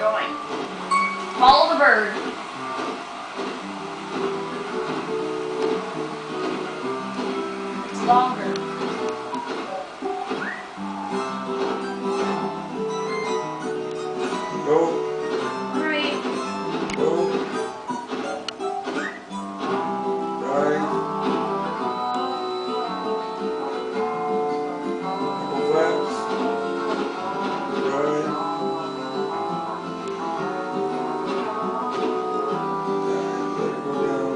going. Follow the bird. It's longer. Go. Alright. Go. Right. Couple flaps. Right. Let it go down.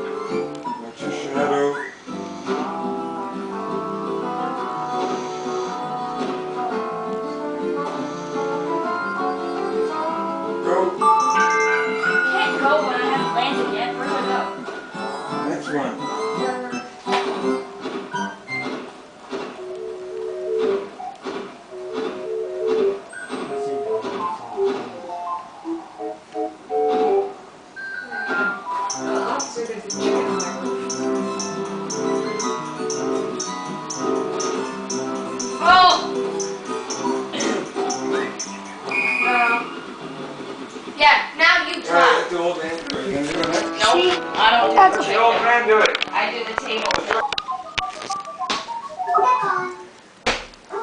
Watch your shadow. Go. Can't go when I haven't landed yet. Where do I go? Next one. Oh! Yeah, now you try. Alright, let the old man do it. You gonna do it next? No, I don't do Let the the old chicken. man do it. I do the table.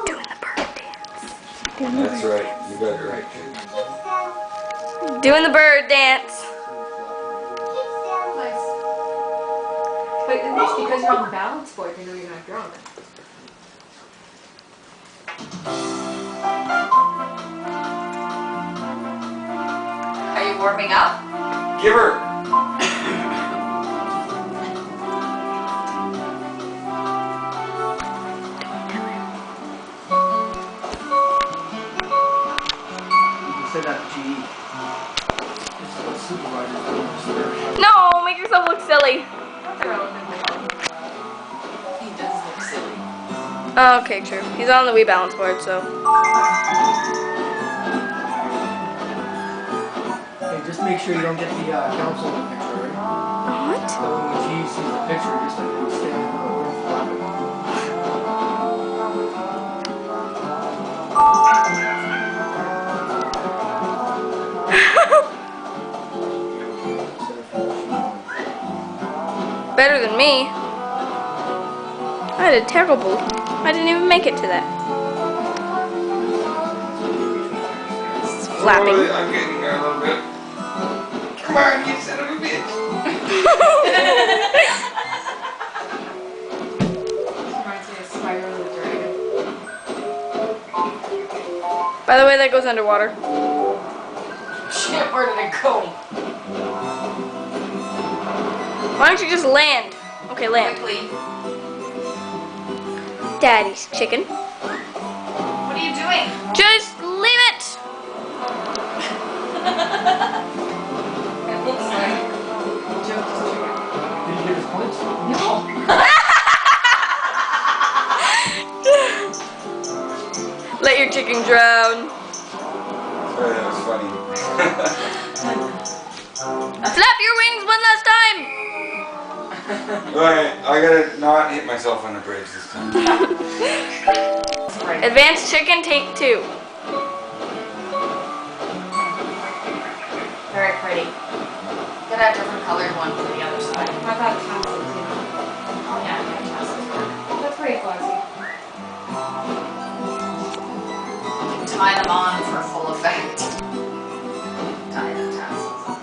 Doing the bird dance. That's right. You got it right, kid. Doing the bird dance. Nice. But at least because you're on the balance board, they know you're not drunk. Are you warming up? Give her. You said that GE. It's a supervisor. No, make yourself look silly. That's irrelevant. He does look silly. Oh, okay, true. He's on the Wii balance board, so. Hey, just make sure you don't get the council in the picture, right? What? So when GE sees the picture, just like stay in the room flapping. Better than me. I did terrible. I didn't even make it to that. It's flapping. Oh, I'm getting there a little bit. Come on, you son of a bitch. Reminds me of Spyro the Dragon. By the way, that goes underwater. Shit, where did it go? Why don't you just land? Okay, land. Quickly. Daddy's chicken. What are you doing? Just leave it. It looks like Joe just chicken. Did you get his points? no. Let your chicken drown. Sorry, that was funny. Flap your wings one last time. Alright, I gotta not hit myself on the bridge this time. Right. Advanced chicken, take 2. Very pretty. Get a different colored one for the other side. I thought tassels, you know. Oh yeah, yeah, tassels. That's pretty classy. Tie them on for full effect. Tie the tassels on.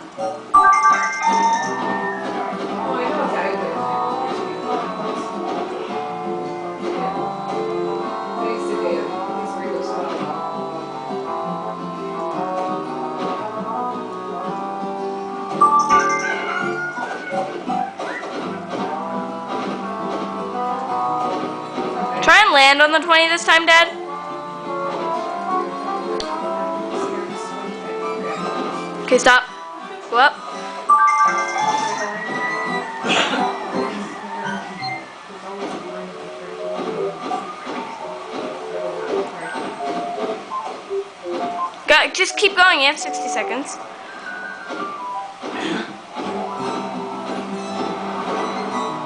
Oh, I know exactly what I used to be these were those photos. Try and land on the 20 this time, Dad. Okay, stop. Go up. Just keep going. You have 60 seconds.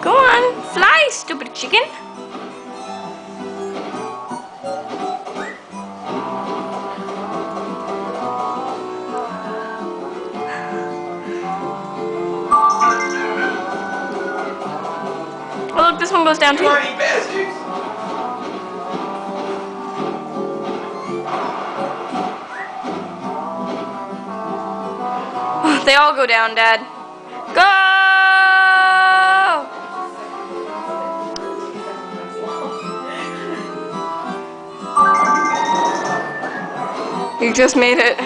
Go on. Fly, stupid chicken. look, this one goes down too. Come on, you bastards! They all go down, Dad. Go! You just made it.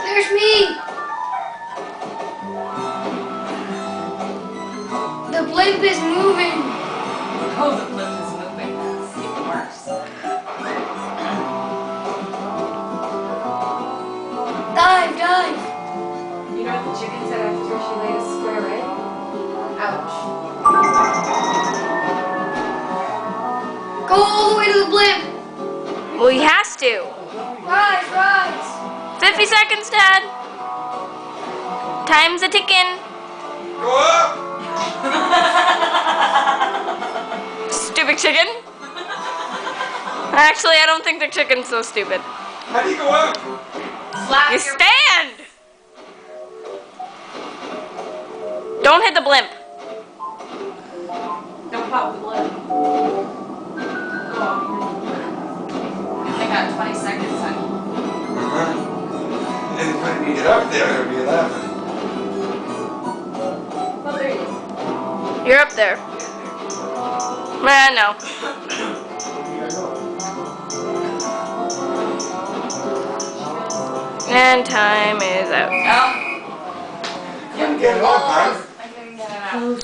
There's me! The blimp is moving! Oh, the blimp is moving. That's even worse. Dive, dive! You know what the chicken said after she laid a square egg? Ouch. Go all the way to the blimp! Well, he has to. Rise, rise! 50 seconds, Dad. Time's a ticking. Go up! Stupid chicken. Actually, I don't think the chicken's so stupid. How do you go up? Slap You your stand. Don't hit the blimp. Don't pop the blimp. You only got 20 seconds, honey. And when you get up there, it'll be 11. Well, there you go. You're up there. No. And time is out. Oh. Get it up, man. I couldn't get it out.